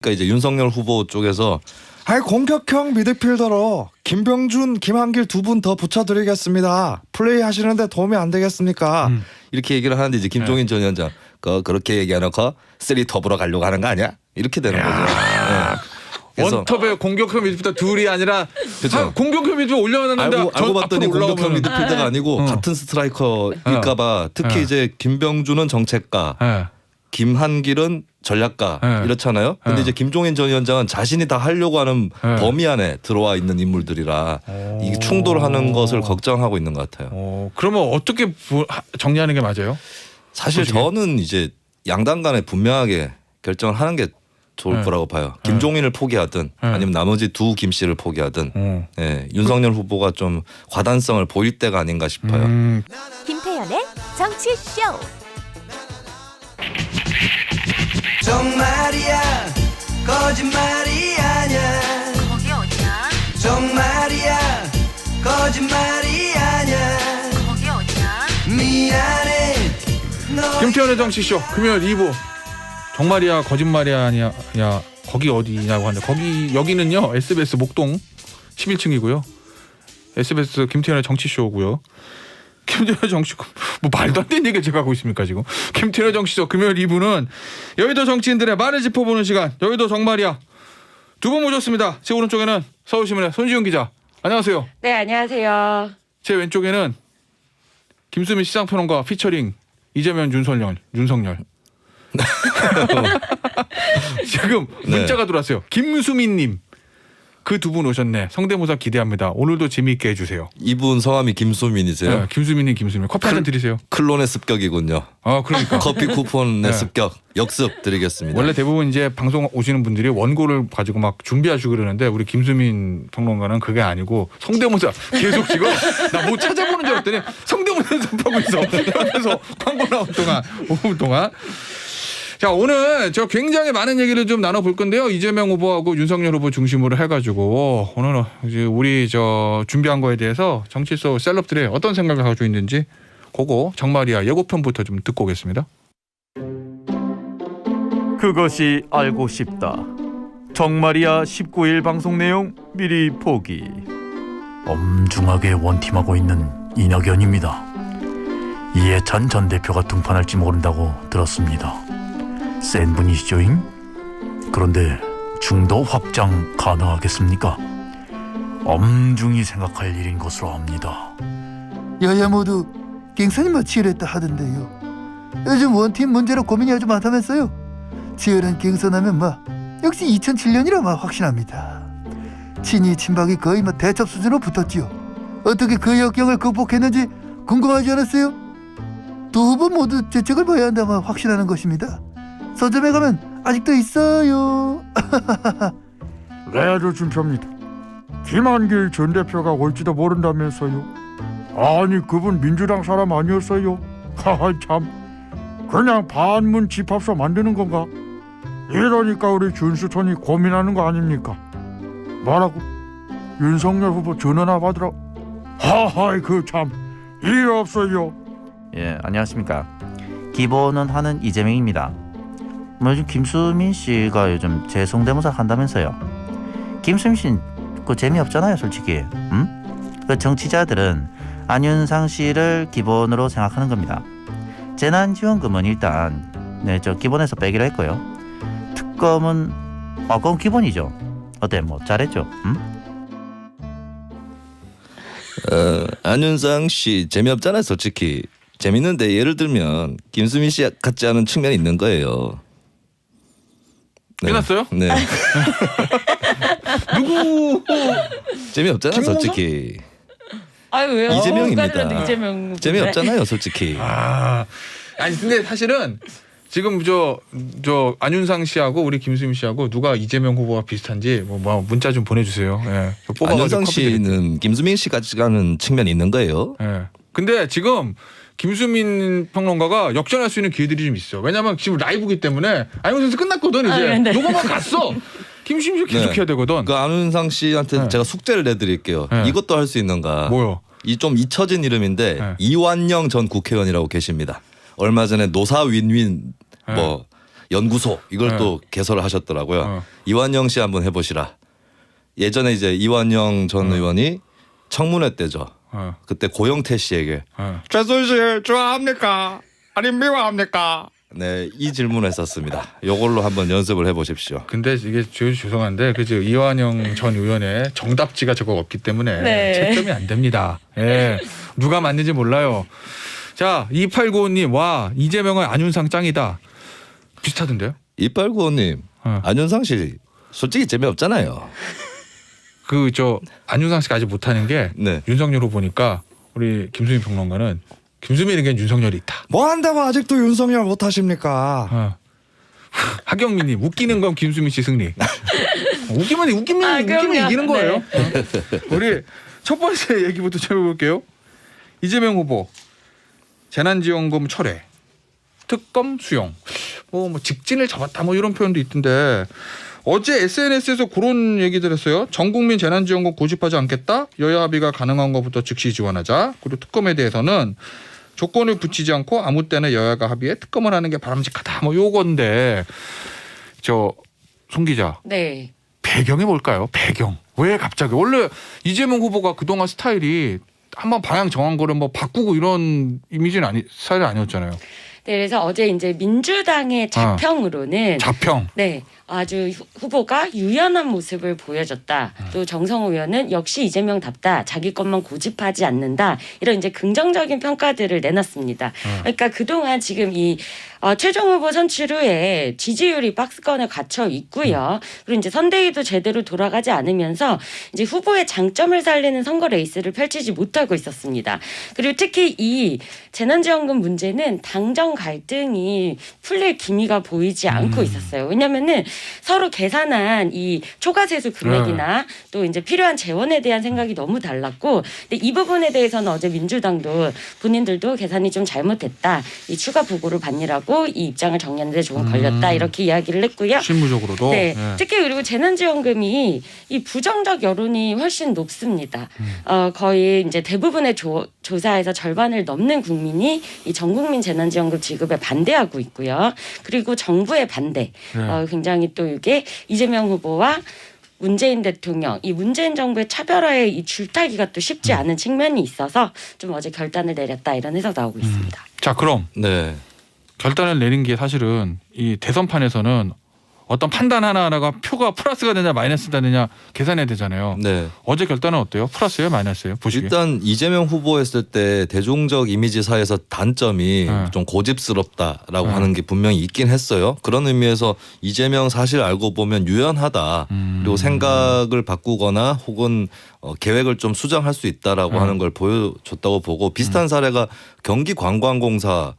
그러니까 이제 윤석열 후보 쪽에서 아이 공격형 미드필더로 김병준, 김한길 두 분 더 붙여드리겠습니다. 플레이 하시는데 도움이 안 되겠습니까? 이렇게 얘기를 하는데 이제 김종인 전 위원장 그렇게 얘기해놓고 쓰리톱으로 가려고 하는 거 아니야? 이렇게 되는 거죠. 네. 원톱에 공격형 미드필더 둘이 아니라 그쵸. 공격형 미드필더 올려놨는데 알고 봤더니 공격형 미드필더가 아니고 어. 같은 스트라이커일까봐 특히 이제 김병준은 정책가, 네. 김한길은 전략가 네. 이렇잖아요. 근데 네. 이제 김종인 전 위원장은 자신이 다 하려고 하는 네. 범위 안에 들어와 있는 인물들이라 이 충돌하는 것을 걱정하고 있는 것 같아요. 그러면 어떻게 정리하는 게 맞아요? 사실 솔직히. 저는 이제 양당 간에 분명하게 결정을 하는 게 좋을 네. 거라고 봐요. 김종인을 포기하든 네. 아니면 나머지 두 김 씨를 포기하든 윤석열 후보가 좀 과단성을 보일 때가 아닌가 싶어요. 김태현의 정치쇼. 정말이야 거짓말이 아니야 거기 어디야? 정말이야 거짓말이 아니야 거기 어디야? 미안해 너 김태현의 정치쇼 금요일 2부 정말이야 거짓말이야 아니야 야 거기 어디냐고 하는데 여기는요 SBS 목동 11층이고요. SBS 김태현의 정치쇼고요. 김태현의 정치쇼 뭐 말도 안 되는 얘기 제가 하고 있습니까 지금. 김태현의 정치쇼 금요일 2부는 여의도 정치인들의 말을 짚어보는 시간 여의도 정말이야 두 분 모셨습니다. 제 오른쪽에는 서울신문의 손지훈 기자 안녕하세요. 네, 안녕하세요. 제 왼쪽에는 김수민 시장평론가 피처링 이재명 윤석열 지금 네. 문자가 들어왔어요. 김수민님 그 두 분 오셨네. 성대모사 기대합니다. 오늘도 재미있게 해주세요. 이분 성함이 김수민이세요? 네, 김수민님 커피 한 잔 드리세요. 클론의 습격이군요. 아 그러니까 커피 쿠폰의 네. 습격 역습 드리겠습니다. 원래 대부분 이제 방송 오시는 분들이 원고를 가지고 막 준비하시고 그러는데 우리 김수민 평론가는 그게 아니고 성대모사 계속 지금 나 뭐 찾아보는 줄 알았더니 성대모사 연습하고 있어. 옆에서 광고 나온 동안 5분 동안. 자 오늘 저 굉장히 많은 얘기를 좀 나눠볼 건데요. 이재명 후보하고 윤석열 후보 중심으로 해가지고 오늘은 이제 우리 저 준비한 거에 대해서 정치소 셀럽들의 어떤 생각을 가지고 있는지 그거 정말이야 예고편부터 좀 듣고 오겠습니다. 그것이 알고 싶다. 정말이야 19일 방송 내용 미리 보기. 엄중하게 원팀하고 있는 이낙연입니다. 이해찬 전 대표가 등판할지 모른다고 들었습니다. 센 분이시죠잉? 그런데 중도 확장 가능하겠습니까? 엄중히 생각할 일인 것으로 압니다. 여야 모두 갱선이 치열했다 하던데요. 요즘 원팀 문제로 고민이 아주 많다면서요. 치열한 갱선하면 역시 2007년이라 확신합니다. 친이 친박이 거의 대첩 수준으로 붙었지요. 어떻게 그 역경을 극복했는지 궁금하지 않았어요? 두 후보 모두 재책을 봐야 한다면 확신하는 것입니다. 서점에 가면 아직도 있어요. 레드 준표입니다. 김한길 전 대표가 올지도 모른다면서요. 아니 그분 민주당 사람 아니었어요? 하하 참 그냥 반문 집합소 만드는 건가? 이러니까 우리 준수촌이 고민하는 거 아닙니까? 뭐라고? 윤석열 후보 전화나 받으라. 하하 그 참 일 없어요. 예, 안녕하십니까. 기본은 하는 이재명입니다. 요즘 김수민 씨가 요즘 제 성대모사 한다면서요. 김수민 씨는 그 재미없잖아요, 솔직히. 그 정치자들은 안윤상 씨를 기본으로 생각하는 겁니다. 재난지원금은 일단 저 기본에서 빼기로 했고요. 특검은 그건 기본이죠. 어때, 뭐 잘했죠? 안윤상 씨 재미없잖아요, 솔직히. 재밌는데 예를 들면 김수민 씨 같지 않은 측면이 있는 거예요. 네. 끝났어요? 네. 누구? 재미없잖아요, 김홍석? 솔직히. 아유 왜요? 이재명입니다. 이재명 재미없잖아요, 솔직히. 아니 근데 사실은 지금 저 안윤상 씨하고 우리 김수민 씨하고 누가 이재명 후보와 비슷한지 뭐 문자 좀 보내주세요. 예. 저 뽑아가지고 안윤상 커피 드릴게요. 씨는 김수민 씨 같지 않은 측면이 있는 거예요. 예. 근데 지금 김수민 평론가가 역전할 수 있는 기회들이 좀 있어. 왜냐면 지금 라이브기 때문에 안윤상 씨 끝났거든 이제. 네. 요거만 갔어. 김수민 씨 계속 네. 해야 되거든. 그 안윤상 씨한테 네. 제가 숙제를 내드릴게요. 네. 이것도 할 수 있는가. 뭐요? 이 좀 잊혀진 이름인데 네. 이완영 전 국회의원이라고 계십니다. 얼마 전에 노사 윈윈 뭐 연구소 이걸 네. 또 개설을 하셨더라고요. 어. 이완영 씨 한번 해보시라. 예전에 이제 이완영 전 의원이 청문회 때죠. 그때 고영태 씨에게 최순실 좋아합니까? 아니 미워합니까? 네, 이 질문을 했었습니다. 이걸로 한번 연습을 해보십시오. 근데 이게 죄송한데 그죠 이완영 전 의원의 정답지가 저거 없기 때문에 네. 채점이 안 됩니다. 예. 누가 맞는지 몰라요. 자 2895님 와 이재명은 안윤상 짱이다. 비슷하던데요? 2895님 안윤상 씨 솔직히 재미없잖아요. 그 저 안윤상 씨가 아직 못하는 게 네. 윤석열 후보니까 우리 김수민 평론가는 김수민에겐 윤석열이 있다. 뭐 한다고 아직도 윤석열 못 하십니까? 하경민님 웃기는 건 김수민 씨 승리. 웃기면 그럼요. 이기는 거예요. 네. 우리 첫 번째 얘기부터 좀 해볼게요. 이재명 후보 재난지원금 철회, 특검 수용, 뭐 직진을 잡았다 뭐 이런 표현도 있던데 어제 SNS에서 그런 얘기들 했어요. 전국민 재난지원금 고집하지 않겠다. 여야 합의가 가능한 것부터 즉시 지원하자. 그리고 특검에 대해서는 조건을 붙이지 않고 아무 때나 여야가 합의해 특검을 하는 게 바람직하다. 뭐 요건데 저 송 기자 네. 배경이 뭘까요? 배경. 왜 갑자기? 원래 이재명 후보가 그동안 스타일이 한번 방향 정한 거를 뭐 바꾸고 이런 이미지는 스타일이 아니었잖아요. 네, 그래서 어제 이제 민주당의 자평으로는 자평. 네, 아주 후보가 유연한 모습을 보여줬다. 또 정성호 의원은 역시 이재명답다. 자기 것만 고집하지 않는다. 이런 이제 긍정적인 평가들을 내놨습니다. 그러니까 그동안 지금 이 최종 후보 선출 후에 지지율이 박스권에 갇혀 있고요. 그리고 이제 선대위도 제대로 돌아가지 않으면서 이제 후보의 장점을 살리는 선거 레이스를 펼치지 못하고 있었습니다. 그리고 특히 이 재난지원금 문제는 당정 갈등이 풀릴 기미가 보이지 않고 있었어요. 왜냐면은 서로 계산한 이 초과세수 금액이나 또 이제 필요한 재원에 대한 생각이 너무 달랐고, 근데 이 부분에 대해서는 어제 민주당도 본인들도 계산이 좀 잘못됐다. 이 추가 보고를 받느라고 이 입장을 정리하는데 조금 걸렸다. 이렇게 이야기를 했고요. 실무적으로도. 네. 특히 그리고 재난지원금이 이 부정적 여론이 훨씬 높습니다. 거의 이제 대부분의 조사에서 절반을 넘는 국민이 이 전국민 재난지원금 지급에 반대하고 있고요. 그리고 정부의 반대. 굉장히 또 이게 이재명 후보와 문재인 대통령, 이 문재인 정부의 차별화의 이 줄타기가 또 쉽지 않은 측면이 있어서 좀 어제 결단을 내렸다 이런 해석 나오고 있습니다. 자, 그럼 네. 결단을 내린 게 사실은 이 대선판에서는 어떤 판단 하나하나가 표가 플러스가 되냐 마이너스가 되냐 계산해야 되잖아요. 네. 어제 결단은 어때요? 플러스예요, 마이너스예요? 보시기에. 일단 이재명 후보 했을 때 대중적 이미지사에서 단점이 좀 고집스럽다라고 하는 게 분명히 있긴 했어요. 그런 의미에서 이재명 사실 알고 보면 유연하다. 그리고 생각을 바꾸거나 혹은 계획을 좀 수정할 수 있다라고 하는 걸 보여줬다고 보고 비슷한 사례가 경기관광공사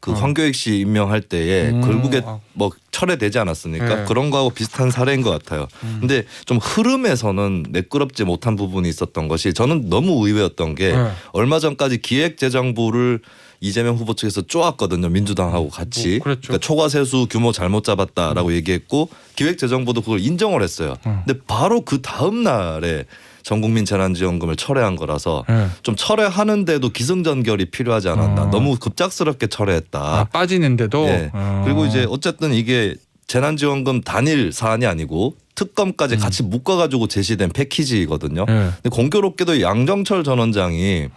그 황교익 씨 임명할 때에 결국에 뭐 철회되지 않았습니까? 네. 그런 거하고 비슷한 사례인 것 같아요. 근데 좀 흐름에서는 매끄럽지 못한 부분이 있었던 것이 저는 너무 의외였던 게 얼마 전까지 기획재정부를 이재명 후보 측에서 쪼았거든요. 민주당하고 같이. 그랬죠. 그러니까 초과세수 규모 잘못 잡았다라고 얘기했고 기획재정부도 그걸 인정을 했어요. 근데 바로 그 다음 날에 전국민 재난지원금을 철회한 거라서 좀 철회하는데도 기승전결이 필요하지 않았나. 너무 급작스럽게 철회했다. 빠지는데도. 예. 그리고 이제 어쨌든 이게 재난지원금 단일 사안이 아니고 특검까지 같이 묶어가지고 제시된 패키지거든요. 근데 공교롭게도 양정철 전 원장이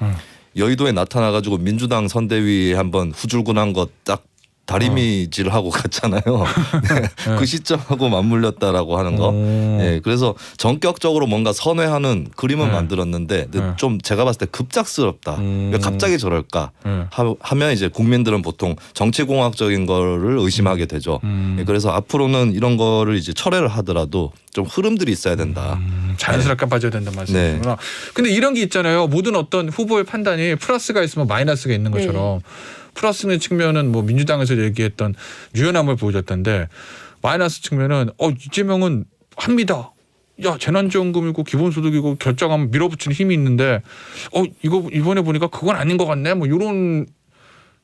여의도에 나타나가지고 민주당 선대위에 한번 후줄근한 거 딱 다리미질을 하고 갔잖아요. 네. 그 시점하고 맞물렸다라고 하는 거. 네. 그래서 전격적으로 뭔가 선회하는 그림은 만들었는데 좀 제가 봤을 때 급작스럽다. 왜 갑자기 저럴까 하면 이제 국민들은 보통 정치공학적인 거를 의심하게 되죠. 네. 그래서 앞으로는 이런 거를 이제 철회를 하더라도 좀 흐름들이 있어야 된다. 자연스럽게 빠져야 된다는 말씀이구나. 근데 이런 게 있잖아요. 모든 어떤 후보의 판단이 플러스가 있으면 마이너스가 있는 것처럼 플러스는 측면은 뭐 민주당에서 얘기했던 유연함을 보여줬던데 마이너스 측면은 이재명은 합니다. 야, 재난지원금이고 기본소득이고 결정하면 밀어붙이는 힘이 있는데 이거 이번에 보니까 그건 아닌 것 같네. 뭐 이런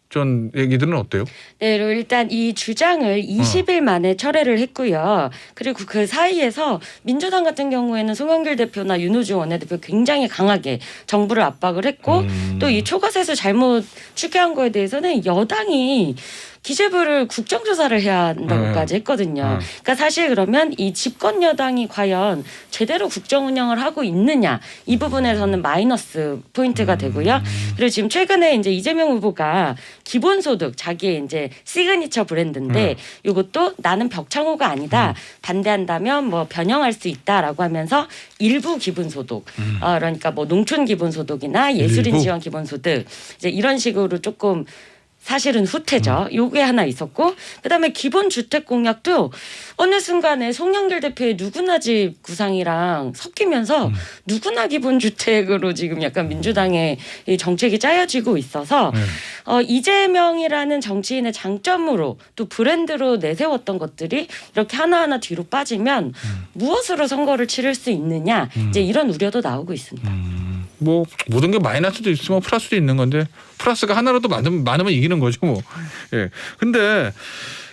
전 얘기들은 어때요? 네, 그리고 일단 이 주장을 20일 만에 철회를 했고요. 그리고 그 사이에서 민주당 같은 경우에는 송영길 대표나 윤호중 원내대표 굉장히 강하게 정부를 압박을 했고 또 이 초과세수 잘못 추계한 거에 대해서는 여당이 기재부를 국정조사를 해야 한다고까지 했거든요. 그러니까 사실 그러면 이 집권 여당이 과연 제대로 국정 운영을 하고 있느냐 이 부분에서는 마이너스 포인트가 되고요. 그리고 지금 최근에 이제 이재명 후보가 기본소득 자기의 이제 시그니처 브랜드인데 이것도 나는 벽창호가 아니다. 반대한다면 뭐 변형할 수 있다라고 하면서 일부 기본소득 그러니까 뭐 농촌 기본소득이나 예술인 일부? 지원 기본소득 이제 이런 식으로 조금 사실은 후퇴죠. 요게 하나 있었고 그다음에 기본주택 공약도 어느 순간에 송영길 대표의 누구나 집 구상이랑 섞이면서 누구나 기본주택으로 지금 약간 민주당의 이 정책이 짜여지고 있어서 이재명이라는 정치인의 장점으로 또 브랜드로 내세웠던 것들이 이렇게 하나하나 뒤로 빠지면 무엇으로 선거를 치를 수 있느냐 이제 이런 우려도 나오고 있습니다. 뭐 모든 게 마이너스도 있으면 플러스도 있는 건데 플러스가 하나라도 많으면 이기는 거죠. 뭐. 예. 근데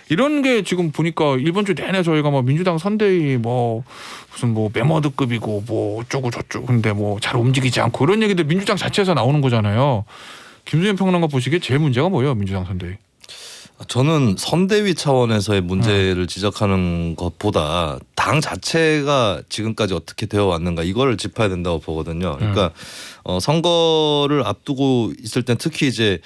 이런 게 지금 보니까 이번 주 내내 저희가 뭐 민주당 선대위 뭐 무슨 뭐 메머드급이고 뭐 어쩌고 저쩌고 근데 뭐 잘 움직이지 않고 그런 얘기들 민주당 자체에서 나오는 거잖아요. 김수현 평론가 보시기에 제일 문제가 뭐예요, 민주당 선대위? 저는 선대위 차원에서의 문제를 지적하는 것보다 당 자체가 지금까지 어떻게 되어 왔는가 이거를 짚어야 된다고 보거든요. 그러니까 선거를 앞두고 있을 땐 특히 이제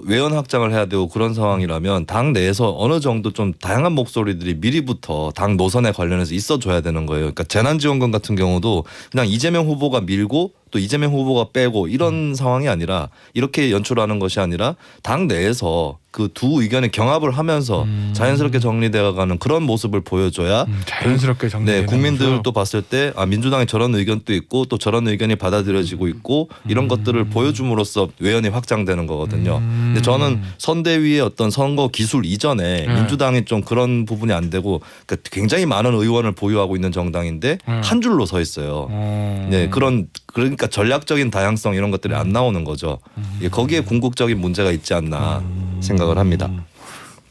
외연 확장을 해야 되고 그런 상황이라면 당 내에서 어느 정도 좀 다양한 목소리들이 미리부터 당 노선에 관련해서 있어줘야 되는 거예요. 그러니까 재난지원금 같은 경우도 그냥 이재명 후보가 밀고 또 이재명 후보가 빼고 이런 상황이 아니라 이렇게 연출하는 것이 아니라 당 내에서 그 두 의견의 경합을 하면서 자연스럽게 정리되어가는 그런 모습을 보여줘야 자연스럽게 정리되는 국민들도 봤을 때 민주당에 저런 의견도 있고 또 저런 의견이 받아들여지고 있고 이런 것들을 보여줌으로써 외연이 확장되는 거거든요. 근데 저는 선대위의 어떤 선거 기술 이전에 민주당이 좀 그런 부분이 안 되고 그러니까 굉장히 많은 의원을 보유하고 있는 정당인데 한 줄로 서 있어요. 네, 그러니까 전략적인 다양성 이런 것들이 안 나오는 거죠. 거기에 궁극적인 문제가 있지 않나 생각을 합니다.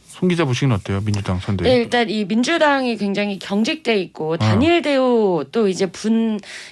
손 기자 보시기는 어때요, 민주당 선대위? 네, 일단 이 민주당이 굉장히 경직돼 있고 단일대오 또 이제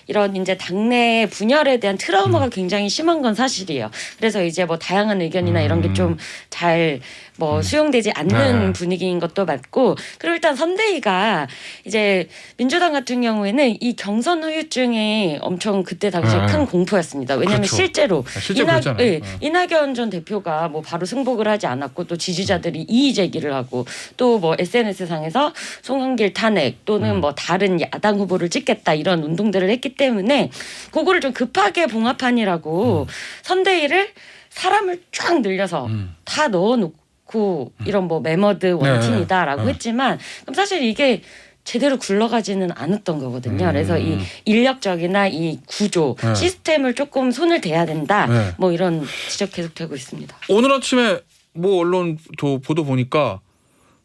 이런 이제 당내 분열에 대한 트라우마가 굉장히 심한 건 사실이에요. 그래서 이제 뭐 다양한 의견이나 이런 게 좀 잘 뭐 수용되지 않는 분위기인 것도 맞고 그리고 일단 선대위가 이제 민주당 같은 경우에는 이 경선 후유증이 엄청 그때 당시에 큰 공포였습니다. 왜냐하면 그렇죠. 실제로 그랬잖아요. 이낙연 전 대표가 뭐 바로 승복을 하지 않았고 또 지지자들이 이의 제기를 하고 또 뭐 SNS 상에서 송영길 탄핵 또는 뭐 다른 야당 후보를 찍겠다 이런 운동들을 했기 때문에 그거를 좀 급하게 봉합하니라고 선대위를 사람을 쫙 늘려서 다 넣어놓고 이런 뭐 메머드 원팀이다라고 했지만 그럼 사실 이게 제대로 굴러가지는 않았던 거거든요. 그래서 이 인력적이나 이 구조 시스템을 조금 손을 대야 된다. 뭐 이런 지적 계속되고 있습니다. 오늘 아침에 뭐 언론 보도 보니까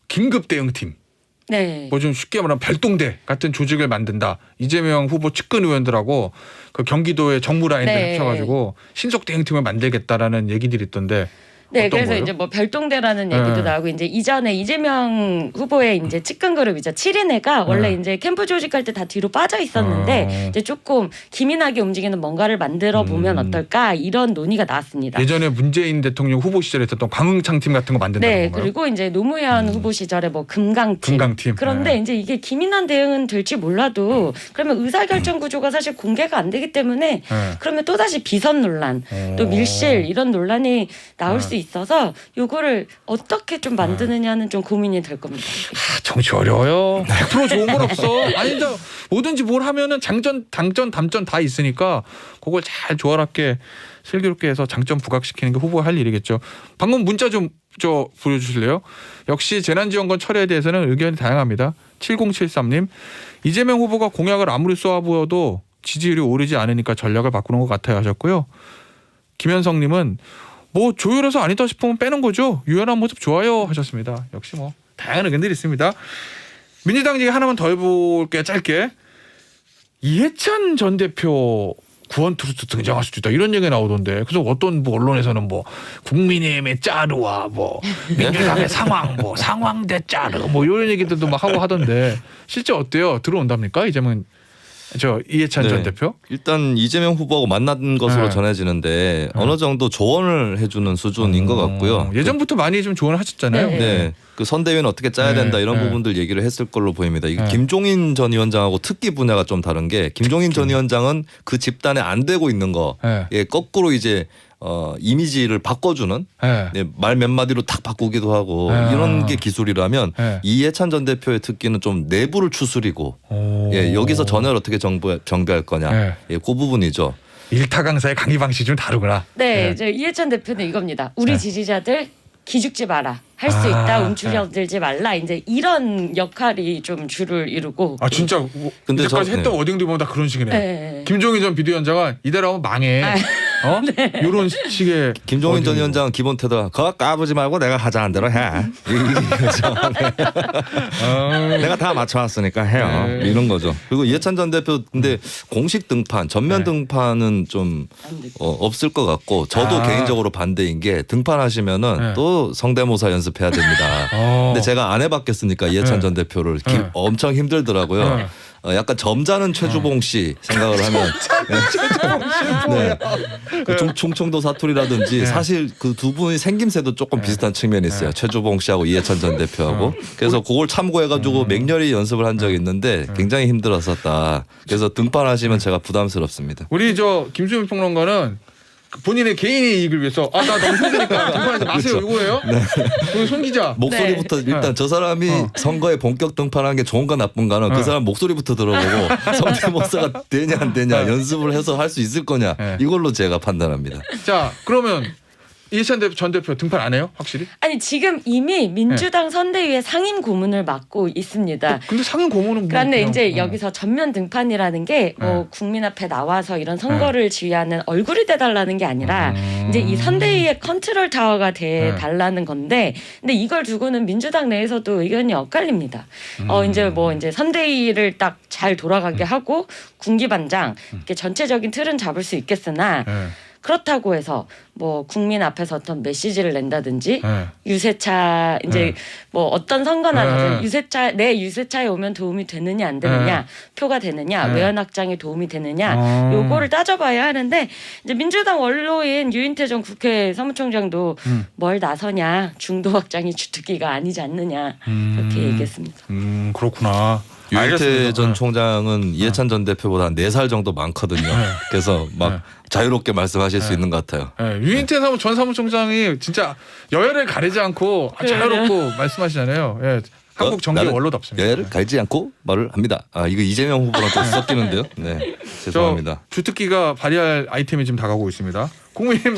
긴급 대응팀. 네. 뭐 좀 쉽게 말하면 별동대 같은 조직을 만든다. 이재명 후보 측근 의원들하고 그 경기도의 정무 라인들 합쳐가지고 신속 대응팀을 만들겠다라는 얘기들이 있던데. 네, 그래서 거예요? 이제 뭐 별동대라는 얘기도 나오고 이제 이전에 이재명 후보의 이제 측근 그룹이죠. 7인회가 원래 이제 캠프 조직할 때 다 뒤로 빠져 있었는데 이제 조금 기민하게 움직이는 뭔가를 만들어 보면 어떨까 이런 논의가 나왔습니다. 예전에 문재인 대통령 후보 시절에 있었던 광흥창 팀 같은 거 만든다는 네, 건가요? 그리고 이제 노무현 후보 시절에 뭐 금강팀. 그런데 이제 이게 기민한 대응은 될지 몰라도 그러면 의사결정 구조가 사실 공개가 안 되기 때문에 그러면 또 다시 비선 논란, 또 밀실 이런 논란이 나올 수 있어서 요거를 어떻게 좀 만드느냐는 좀 고민이 될 겁니다. 정치 어려워요. 100% 좋은 건 없어. 아니, 뭐든지 뭘 하면은 장전, 당전, 담전 다 있으니까 그걸 잘 조화롭게 슬기롭게 해서 장점 부각시키는 게 후보가 할 일이겠죠. 방금 문자 좀 보여주실래요? 역시 재난지원금 철회에 대해서는 의견이 다양합니다. 7073님, 이재명 후보가 공약을 아무리 쏘아부어도 지지율이 오르지 않으니까 전략을 바꾸는 것 같아요 하셨고요. 김현성님은 뭐 조율해서 아니다 싶으면 빼는 거죠. 유연한 모습 좋아요 하셨습니다. 역시 뭐 다양한 의견들이 있습니다. 민주당 얘기 하나만 더 해볼게요. 짧게. 이해찬 전 대표 구원 투수 등장할 수도 있다 이런 얘기 나오던데 그래서 어떤 뭐 언론에서는 뭐 국민의힘의 짜르와 뭐 민주당의 상황 대 짜르 뭐 이런 얘기들도 막 하고 하던데 실제 어때요? 들어온답니까 이제는? 저 이해찬 네. 전 대표? 일단 이재명 후보하고 만난 것으로 네. 전해지는데 어느 정도 조언을 해주는 수준인 것 같고요. 예전부터 많이 좀 조언을 하셨잖아요. 네. 네. 그 선대위는 어떻게 짜야 네. 된다 이런 네. 부분들 얘기를 했을 걸로 보입니다. 이게 네. 김종인 전 위원장하고 특기 분야가 좀 다른 게 김종인 전 위원장은 그 집단에 안 되고 있는 거 네. 예, 거꾸로 이제 이미지를 바꿔주는 네. 네, 말 몇 마디로 탁 바꾸기도 하고 네. 이런 게 기술이라면 네. 이해찬 전 대표의 특기는 좀 내부를 추스리고 오. 예, 여기서 전열을 어떻게 정비할 거냐 네. 예, 그 부분이죠. 일타 강사의 강의 방식이 좀 다르구나. 네, 이제 이해찬 대표는 이겁니다. 우리 네. 지지자들 기죽지 마라. 할 수 아, 있다. 움츠려들지 말라. 이제 이런 역할이 좀 주를 이루고. 아 진짜 근데 이제까지 저- 했던 워딩들 보면 다 그런 식이네. 네. 김종인 전 비대위원장은 이대로 하면 망해. 아, 어? 이런 식의 김종인 전 워딩이고. 위원장은 기본 태도가 그거 까부지 말고 내가 하자는 대로 해. 이거죠. 내가 다 맞춰왔으니까 해요. 네. 이런 거죠. 그리고 이해찬 전 대표 근데 공식 등판, 전면 네. 등판은 좀 안 돼. 없을 것 같고 저도 아. 개인적으로 반대인 게 등판하시면은 네. 또 성대모사 연습해야 됩니다. 근데 제가 안 해봤겠습니까 이해찬 네. 전 대표를 네. 엄청 힘들더라고요. 네. 약간 점잖은 최주봉 씨 생각을 하면 네. 그 충청도 사투리라든지 네. 사실 그 두 분이 생김새도 조금 비슷한 측면이 있어요. 최주봉 씨하고 이해찬 전 대표하고 그래서 그걸 참고해가지고 맹렬히 연습을 한 적이 있는데 굉장히 힘들었었다. 그래서 등판하시면 제가 부담스럽습니다. 우리 저 김수민 평론가는 본인의 개인의 이익을 위해서 나 너무 힘드니까 등판하지 마세요 이거예요? 우리 손 기자. 목소리부터 일단 저 사람이 선거에 본격 등판한 게 좋은가 나쁜가는 그 사람 목소리부터 들어보고 성대모사가 되냐 안 되냐 연습을 해서 할 수 있을 거냐 이걸로 제가 판단합니다. 자 그러면 이해찬 전 대표 등판 안 해요? 확실히? 아니 지금 이미 민주당 선대위의 상임 고문을 맡고 있습니다. 근데 상임 고문은 뭐 그런데 그냥, 이제 여기서 전면 등판이라는 게 뭐 국민 앞에 나와서 이런 선거를 지휘하는 얼굴이 돼달라는 게 아니라 이제 이 선대위의 컨트롤 타워가 돼달라는 건데, 근데 이걸 두고는 민주당 내에서도 의견이 엇갈립니다. 이제 뭐 이제 선대위를 딱 잘 돌아가게 하고 군기반장 이렇게 전체적인 틀은 잡을 수 있겠으나. 그렇다고 해서 뭐 국민 앞에서 어떤 메시지를 낸다든지 유세차 이제 뭐 어떤 선거나 유세차 내 유세차에 오면 도움이 되느냐 안 되느냐 표가 되느냐 외연 확장에 도움이 되느냐 요거를 따져봐야 하는데 이제 민주당 원로인 유인태 전 국회 사무총장도 뭘 나서냐 중도 확장이 주특기가 아니지 않느냐 그렇게 얘기했습니다. 그렇구나. 유인태 알겠습니다. 전 총장은 이해찬 전 대표보다 한 4살 정도 많거든요. 그래서 막 자유롭게 말씀하실 수 있는 것 같아요. 유인태 전 사무총장이 진짜 여야를 가리지 않고 자유롭고 말씀하시잖아요. 예. 한국 정계 나는 원로답습니다. 여야를 가리지 않고 말을 합니다. 이거 이재명 후보랑 또 섞이는데요. 네, 죄송합니다. 주특기가 발휘할 아이템이 지금 다가오고 있습니다. 국민의힘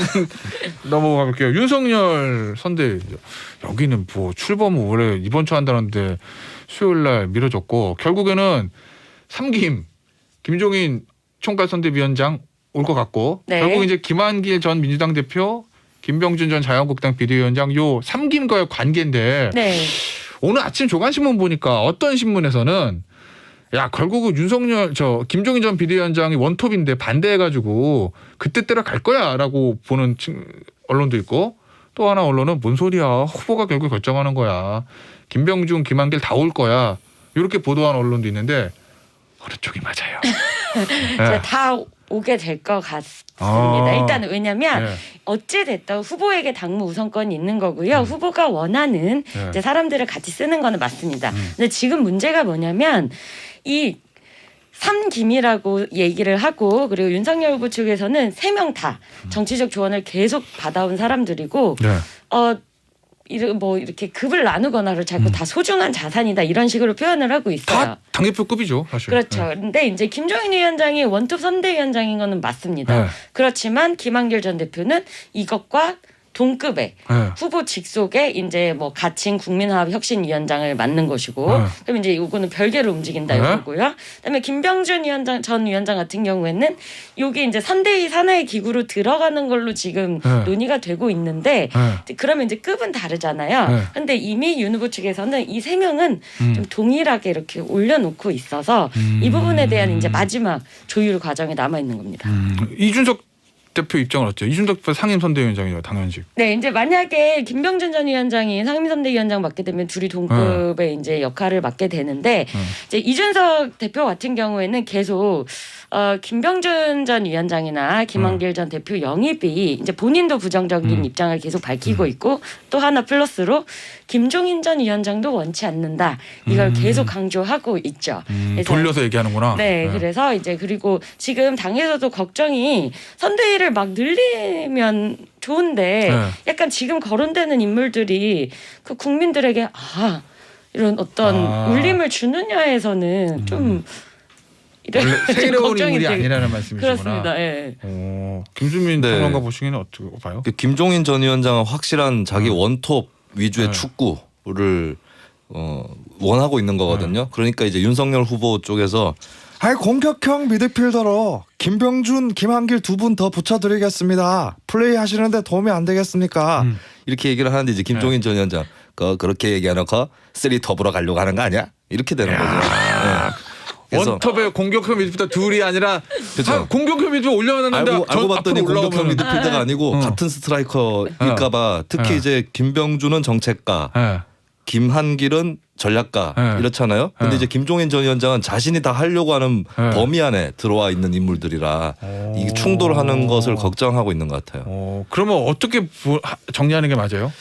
넘어가 볼게요. 윤석열 선대 여기는 뭐 출범 올해 이번 주 한다는데 수요일 날 미뤄졌고 결국에는 3김 김종인 총괄선대위원장 올 것 같고 네. 결국 이제 김한길 전 민주당 대표 김병준 전 자유한국당 비대위원장 요 3김과의 관계인데 네. 오늘 아침 조간신문 보니까 어떤 신문에서는 야 결국은 윤석열 김종인 전 비대위원장이 원톱인데 반대해가지고 그때때려 갈 거야라고 보는 언론도 있고 또 하나 언론은 뭔 소리야 후보가 결국 결정하는 거야 김병준 김한길 다 올 거야 이렇게 보도한 언론도 있는데 어느 쪽이 맞아요? 네. 다 오게 될 것 같습니다. 일단 왜냐하면 네. 어찌 됐든 후보에게 당무 우선권이 있는 거고요. 후보가 원하는 이제 사람들을 같이 쓰는 거는 맞습니다. 근데 지금 문제가 뭐냐면 이 3김이라고 얘기를 하고 그리고 윤석열 후보 측에서는 3명 다 정치적 조언을 계속 받아온 사람들이고 뭐 이렇게 급을 나누거나를 자꾸 다 소중한 자산이다 이런 식으로 표현을 하고 있어요. 다 당대표급이죠 사실. 그렇죠. 그런데 이제 김종인 위원장이 원톱 선대위원장인 거는 맞습니다. 그렇지만 김한길 전 대표는 이것과 동급의 후보 직속에 이제 뭐 가칭 국민화합혁신위원장을 맡는 것이고 그럼 이제 이거는 별개로 움직인다 이거고요. 그다음에 김병준 전 위원장 같은 경우에는 이게 이제 선대위 산하의 기구로 들어가는 걸로 지금 논의가 되고 있는데 그러면 이제 급은 다르잖아요. 그런데 이미 윤 후보 측에서는 이 3명은 좀 동일하게 이렇게 올려놓고 있어서 이 부분에 대한 이제 마지막 조율 과정에 남아 있는 겁니다. 이준석 대표 입장을 어때요? 이준석 대표 상임선대위원장이죠, 당연직. 네, 이제 만약에 김병준 전 위원장이 상임선대위원장 맡게 되면 둘이 동급의 이제 역할을 맡게 되는데 이제 이준석 대표 같은 경우에는 계속 김병준 전 위원장이나 김한길 전 대표 영입이 이제 본인도 부정적인 입장을 계속 밝히고 있고 또 하나 플러스로 김종인 전 위원장도 원치 않는다. 이걸 계속 강조하고 있죠. 그래서 돌려서 얘기하는구나. 네, 그래서 이제 그리고 지금 당에서도 걱정이 선대위를 막 늘리면 좋은데 약간 지금 거론되는 인물들이 그 국민들에게 이런 어떤 울림을 주느냐에서는 좀 원래 새로운 걱정이 인물이 되게- 아니라는 말씀이시구나. 그렇습니다. 예. 김수민 네. 평론가 보시기에는 어떻게 봐요? 김종인 전 위원장은 확실한 자기 원톱 위주의 축구를 원하고 있는 거거든요. 그러니까 이제 윤석열 후보 쪽에서 공격형 미드필더로 김병준, 김한길 두 분 더 붙여드리겠습니다. 플레이 하시는데 도움이 안 되겠습니까? 이렇게 얘기를 하는데 이제 김종인 전 위원장 그렇게 얘기하놓고 쓰리 톱으로 가려고 하는 거 아니야? 이렇게 되는 거죠. 네. 그래서 원톱에 공격형 미드필더 둘이 아니라 그쵸. 공격형 미드필더 올려놨는데 알고 봤더니 공격형 올라오면 미드필더가 아니고 같은 스트라이커일까봐 특히 이제 김병준은 정책가, 김한길은 전략가 이렇잖아요. 근데 이제 김종인 전 위원장은 자신이 다 하려고 하는 범위 안에 들어와 있는 인물들이라 이게 충돌하는 것을 걱정하고 있는 것 같아요. 그러면 어떻게 정리하는 게 맞아요?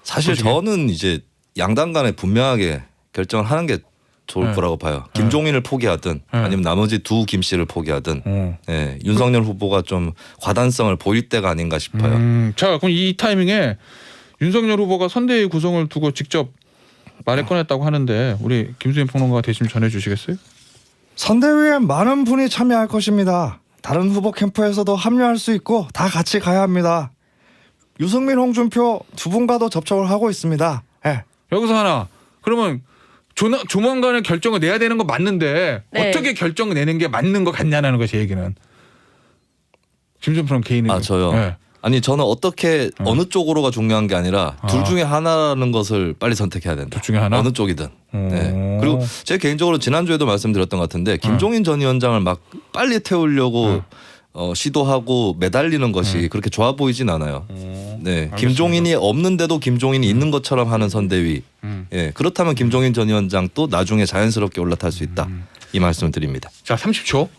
사실 저는 이제 양당 간에 분명하게 결정을 하는 게 좋을 거라고 봐요. 김종인을 포기하든 아니면 나머지 두 김 씨를 포기하든 윤석열 후보가 좀 과단성을 보일 때가 아닌가 싶어요. 자, 그럼 이 타이밍에 윤석열 후보가 선대위 구성을 두고 직접 말을 꺼냈다고 하는데 우리 김수민 평론가가 대신 전해주시겠어요? 선대위에 많은 분이 참여할 것입니다. 다른 후보 캠프에서도 합류할 수 있고 다 같이 가야 합니다. 유승민, 홍준표 두 분과도 접촉을 하고 있습니다. 여기서 하나 그러면 조만간에 결정을 내야 되는 거 맞는데 네. 어떻게 결정을 내는 게 맞는 것 같냐는 거 제 얘기는. 김수민 평론 개인의 저요. 네. 아니 저는 어떻게 어느 쪽으로가 중요한 게 아니라 둘 중에 하나라는 것을 빨리 선택해야 된다. 둘 중에 하나? 어느 쪽이든. 네. 그리고 제 개인적으로 지난주에도 말씀드렸던 것 같은데 김종인 전 위원장을 막 빨리 태우려고 시도하고 매달리는 것이 그렇게 좋아 보이진 않아요. 네, 김종인이 없는데도 김종인이 있는 것처럼 하는 선대위. 그렇다면 김종인 전 위원장 또 나중에 자연스럽게 올라탈 수 있다. 이 말씀을 드립니다. 자, 30초.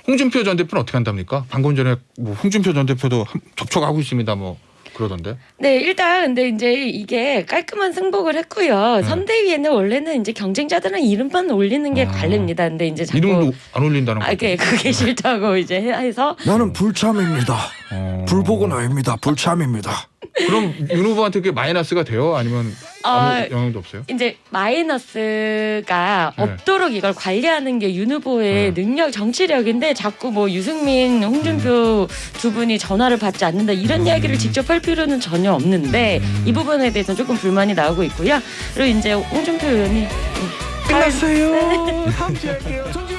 홍준표 전 대표는 어떻게 한답니까? 방금 전에 뭐 홍준표 전 대표도 접촉하고 있습니다. 뭐 그러던데. 네, 일단 근데 이제 이게 깔끔한 승복을 했고요. 선대위에는 원래는 이제 경쟁자들은 이름만 올리는 게 관례입니다. 근데 이제 자꾸 이름도 안 올린다는 거. 그게 싫다고 이제 해서 나는 불참입니다. 불복은 아닙니다. 불참입니다. 그럼 윤 후보한테 그게 마이너스가 돼요? 아니면 아무 영향도 없어요? 이제 마이너스가 네. 없도록 이걸 관리하는 게 윤 후보의 능력, 정치력인데 자꾸 뭐 유승민, 홍준표 두 분이 전화를 받지 않는다 이런 이야기를 직접 할 필요는 전혀 없는데 이 부분에 대해서는 조금 불만이 나오고 있고요. 그리고 이제 홍준표 의원이 끝났어요. 다음 주에 할게요.